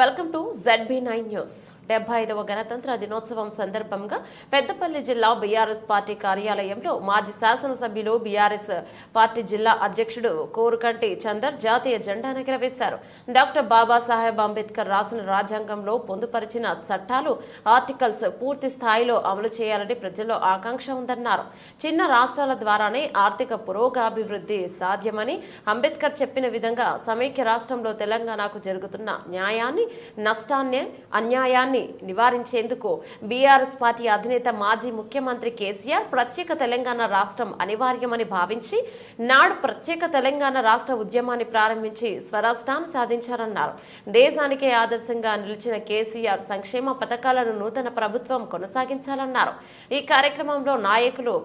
Welcome to ZB9 news. 75వ గణతంత్ర దినోత్సవం సందర్భంగా పెద్దపల్లి జిల్లా బీఆర్ఎస్ పార్టీ కార్యాలయంలో మాజీ శాసనసభ్యులు బీఆర్ఎస్ పార్టీ జిల్లా అధ్యక్షుడు కోరుకంటి చందర్ జాతీయ జెండాను ఎగురవేశారు. డాక్టర్ బాబాసాహెబ్ అంబేద్కర్ రాసిన రాజ్యాంగంలో పొందుపరిచిన చట్టాలు, ఆర్టికల్స్ పూర్తి స్థాయిలో అమలు చేయాలని ప్రజల్లో ఆకాంక్ష ఉందన్నారు. చిన్న రాష్ట్రాల ద్వారానే ఆర్థిక పురోగభివృద్ధి సాధ్యమని అంబేద్కర్ చెప్పిన విధంగా సమైక్య రాష్ట్రంలో తెలంగాణకు జరుగుతున్న న్యాయాన్ని, నష్టాన్ని, అన్యాయాన్ని నివారించేందుకు బీఆర్ఎస్ పార్టీ అధినేత మాజీ ముఖ్యమంత్రి కేసీఆర్ ప్రత్యేక తెలంగాణ రాష్ట్రం అనివార్యమని భావించి నాడు ప్రత్యేక తెలంగాణ రాష్ట్ర ఉద్యమాన్ని ప్రారంభించి స్వరాష్ట్రాన్ని సాధించారన్నారు. దేశానికే ఆదర్శంగా నిలిచిన కేసీఆర్ సంక్షేమ పథకాలను నూతన ప్రభుత్వం కొనసాగించాలన్నారు. ఈ కార్యక్రమంలో నాయకులు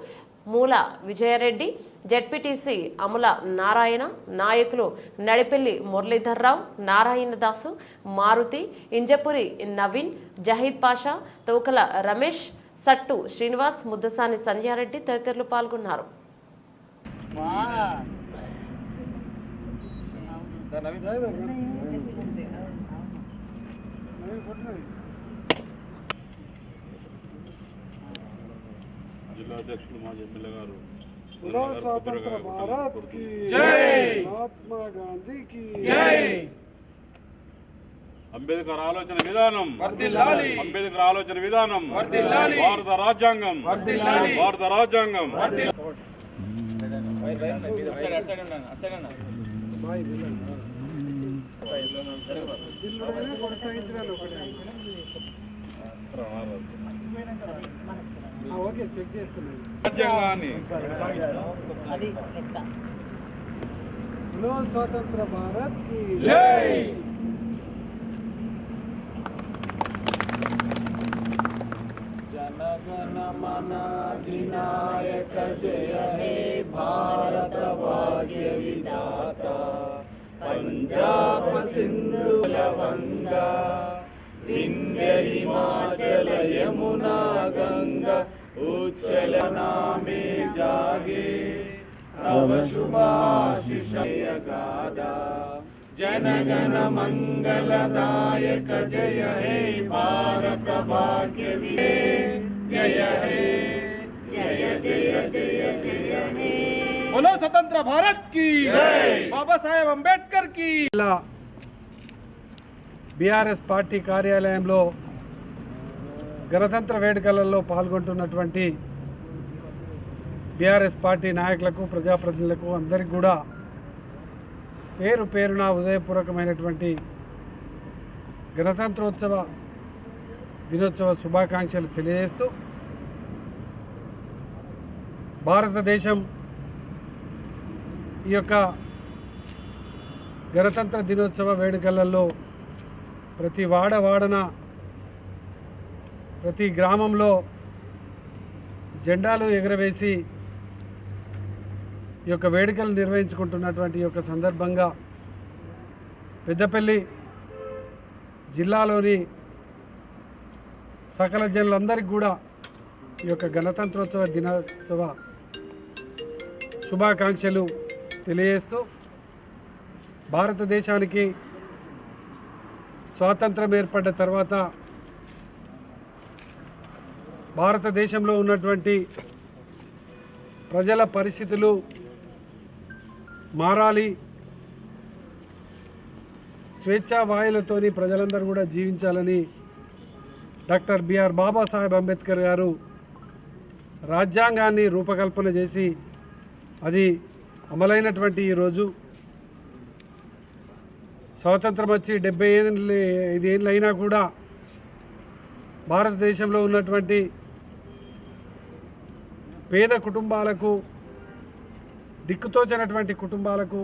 మూల విజయారెడ్డి, జెడ్పీటీసీ అముల నారాయణ, నాయకులు నడిపెల్లి మురళీధర్రావు, నారాయణదాసు, మారుతి, ఇంజపురి నవీన్, జహీద్ పాషా, తోకల రమేష్, సట్టు శ్రీనివాస్, ముద్దసాని సంధ్యారెడ్డి తదితరులు పాల్గొన్నారు. जिला अध्यक्ष माजी एमएलए गारू स्वतंत्र भारत की जय, महात्मा गांधी की जय. అంబేద్కర్ ఆలోచన విధానం వర్ధిల్లాలి, అంబేద్కర్ ఆలోచన విధానం వర్ధిల్లాలి, భారత రాజ్యాంగం వర్ధిల్లాలి, భారత రాజ్యాంగం ఓకే చెక్ చేస్తున్నాను. రాజ్యాంగాన్ని స్వతంత్ర భారత్ కి జై. జనగణ మన అధినాయక జయ హే భారత భాగ్య విధాత, పంజాబ్ సింధు వంగా వింధ్య హిమాచల యమునా గంగా उच्चल नामे जागे तव शुभाशिष गादा, जनगण मंगलदायक जय हे भारत भाग्य जय हे जय जय जय जय हे. बोलो स्वतंत्र भारत की जय, बाबा साहेब अंबेडकर की. బీఆర్ఎస్ పార్టీ కార్యాలయంలో గణతంత్ర వేడుకలలో పాల్గొంటున్నటువంటి బీఆర్ఎస్ పార్టీ నాయకులకు, ప్రజాప్రతినిధులకు అందరికీ కూడా పేరు పేరున ఉదయపూర్వకమైనటువంటి గణతంత్రోత్సవ దినోత్సవ శుభాకాంక్షలు తెలియజేస్తూ, భారతదేశం ఈ యొక్క గణతంత్ర దినోత్సవ వేడుకలలో ప్రతి వాడవాడన, ప్రతి గ్రామంలో జెండాలు ఎగురవేసి ఈ యొక్క వేడుకలు నిర్వహించుకుంటున్నటువంటి ఈ యొక్క సందర్భంగా పెద్దపల్లి జిల్లాలోని సకల జనులందరికీ కూడా ఈ యొక్క గణతంత్రోత్సవ దినోత్సవ శుభాకాంక్షలు తెలియజేస్తూ, భారతదేశానికి స్వాతంత్రం ఏర్పడ్డ తర్వాత భారతదేశంలో ఉన్నటువంటి ప్రజల పరిస్థితులు మారాలి, స్వేచ్ఛా వాయులతోని ప్రజలందరూ కూడా జీవించాలని డాక్టర్ బిఆర్ బాబాసాహెబ్ అంబేద్కర్ గారు రాజ్యాంగాన్ని రూపకల్పన చేసి అది అమలైనటువంటి ఈరోజు, స్వాతంత్రం వచ్చి 75 ఏళ్ళు అయినా కూడా భారతదేశంలో ఉన్నటువంటి పేద కుటుంబాలకు, దిక్కుతోచనటువంటి కుటుంబాలకు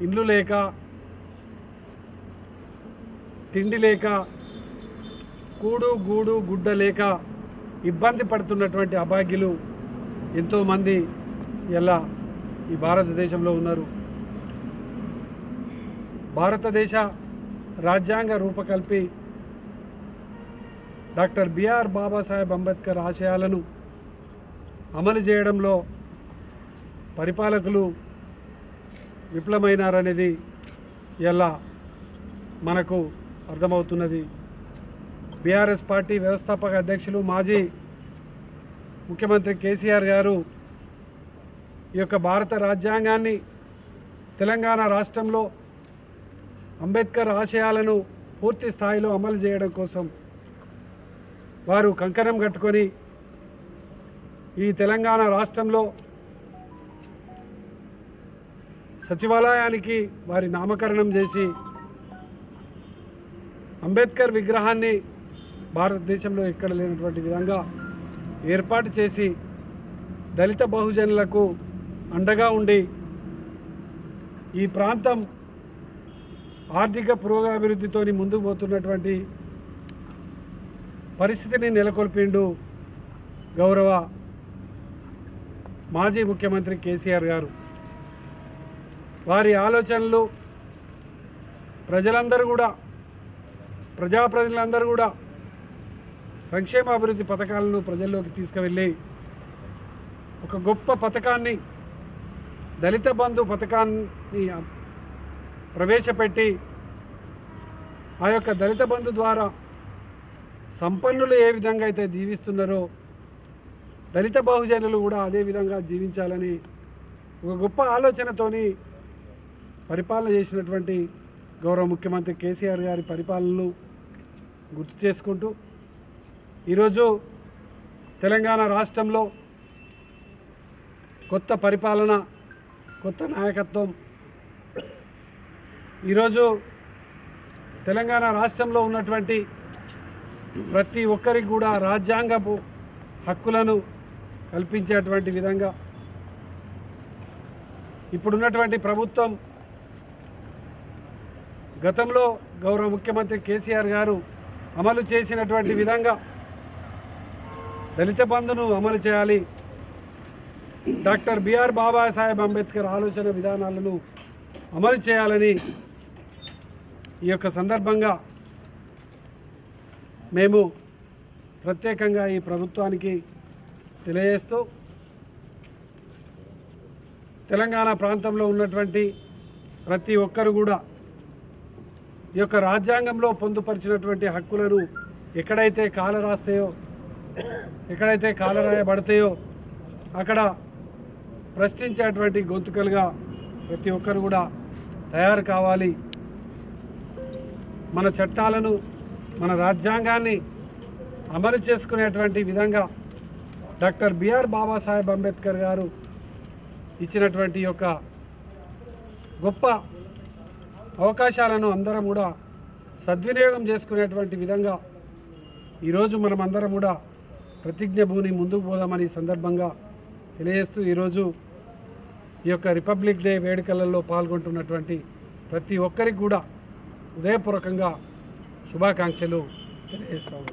ఇండ్లు లేక, తిండి లేక, కూడు గూడు గుడ్డ లేక ఇబ్బంది పడుతున్నటువంటి అభాగ్యులు ఎంతోమంది ఇలా ఈ భారతదేశంలో ఉన్నారు. భారతదేశ రాజ్యాంగ రూపకల్పి డాక్టర్ బిఆర్ బాబాసాహెబ్ అంబేద్కర్ ఆశయాలను అమలు చేయడంలో పరిపాలకులు విఫలమైనారనేది ఇలా మనకు అర్థమవుతున్నది. బీఆర్ఎస్ పార్టీ వ్యవస్థాపక అధ్యక్షులు మాజీ ముఖ్యమంత్రి కేసీఆర్ గారు ఈ యొక్క భారత రాజ్యాంగాన్ని తెలంగాణ రాష్ట్రంలో అంబేద్కర్ ఆశయాలను పూర్తి స్థాయిలో అమలు చేయడం కోసం వారు కంకణం కట్టుకొని ఈ తెలంగాణ రాష్ట్రంలో సచివాలయానికి వారి నామకరణం చేసి అంబేద్కర్ విగ్రహాన్ని భారతదేశంలో ఎక్కడ లేనటువంటి విధంగా ఏర్పాటు చేసి దళిత బహుజనులకు అండగా ఉండి ఈ ప్రాంతం ఆర్థిక పురోగతితో ముందుకు పోతున్నటువంటి పరిస్థితిని నెలకొల్పిండు గౌరవ మాజీ ముఖ్యమంత్రి కేసీఆర్ గారు. వారి ఆలోచనలు ప్రజలందరూ కూడా, ప్రజాప్రతినిధులందరూ కూడా సంక్షేమ అభివృద్ధి పథకాలను ప్రజల్లోకి తీసుకువెళ్ళి ఒక గొప్ప పథకాన్ని, దళిత బంధు పథకాన్ని ప్రవేశపెట్టి ఆ యొక్క దళిత బంధు ద్వారా సంపన్నులు ఏ విధంగా అయితే జీవిస్తున్నారో దళిత బహుజనులు కూడా అదే విధంగా జీవించాలని ఒక గొప్ప ఆలోచనతోని పరిపాలన చేసినటువంటి గౌరవ ముఖ్యమంత్రి కేసీఆర్ గారి పరిపాలనను గుర్తు చేసుకుంటూ ఈరోజు తెలంగాణ రాష్ట్రంలో కొత్త పరిపాలన, కొత్త నాయకత్వం, ఈరోజు తెలంగాణ రాష్ట్రంలో ఉన్నటువంటి ప్రతి ఒక్కరికి కూడా రాజ్యాంగపు హక్కులను కల్పించేటువంటి విధంగా ఇప్పుడున్నటువంటి ప్రభుత్వం గతంలో గౌరవ ముఖ్యమంత్రి కేసీఆర్ గారు అమలు చేసినటువంటి విధంగా దళిత బంధును అమలు చేయాలి, డాక్టర్ బిఆర్ బాబాసాహెబ్ అంబేద్కర్ ఆలోచన విధానాలను అమలు చేయాలని ఈ యొక్క సందర్భంగా మేము ప్రత్యేకంగా ఈ ప్రభుత్వానికి తెలియజేస్తూ తెలంగాణ ప్రాంతంలో ఉన్నటువంటి ప్రతి ఒక్కరు కూడా ఈ యొక్క రాజ్యాంగంలో పొందుపరిచినటువంటి హక్కులను ఎక్కడైతే కాలరాస్తాయో, ఎక్కడైతే కాలరాయబడతాయో అక్కడ ప్రశ్నించేటువంటి గొంతుకలుగా ప్రతి ఒక్కరు కూడా తయారు కావాలి. మన చట్టాలను, మన రాజ్యాంగాన్ని అమలు చేసుకునేటువంటి విధంగా డాక్టర్ బిఆర్ బాబాసాహెబ్ అంబేద్కర్ గారు ఇచ్చినటువంటి యొక్క గొప్ప అవకాశాలను అందరం కూడా సద్వినియోగం చేసుకునేటువంటి విధంగా ఈరోజు మనమందరం కూడా ప్రతిజ్ఞ భూని ముందుకు పోదామని సందర్భంగా తెలియజేస్తూ ఈరోజు ఈ యొక్క రిపబ్లిక్ డే వేడుకలలో పాల్గొంటున్నటువంటి ప్రతి ఒక్కరికి కూడా హృదయపూర్వకంగా శుభాకాంక్షలు తెలియజేస్తాము.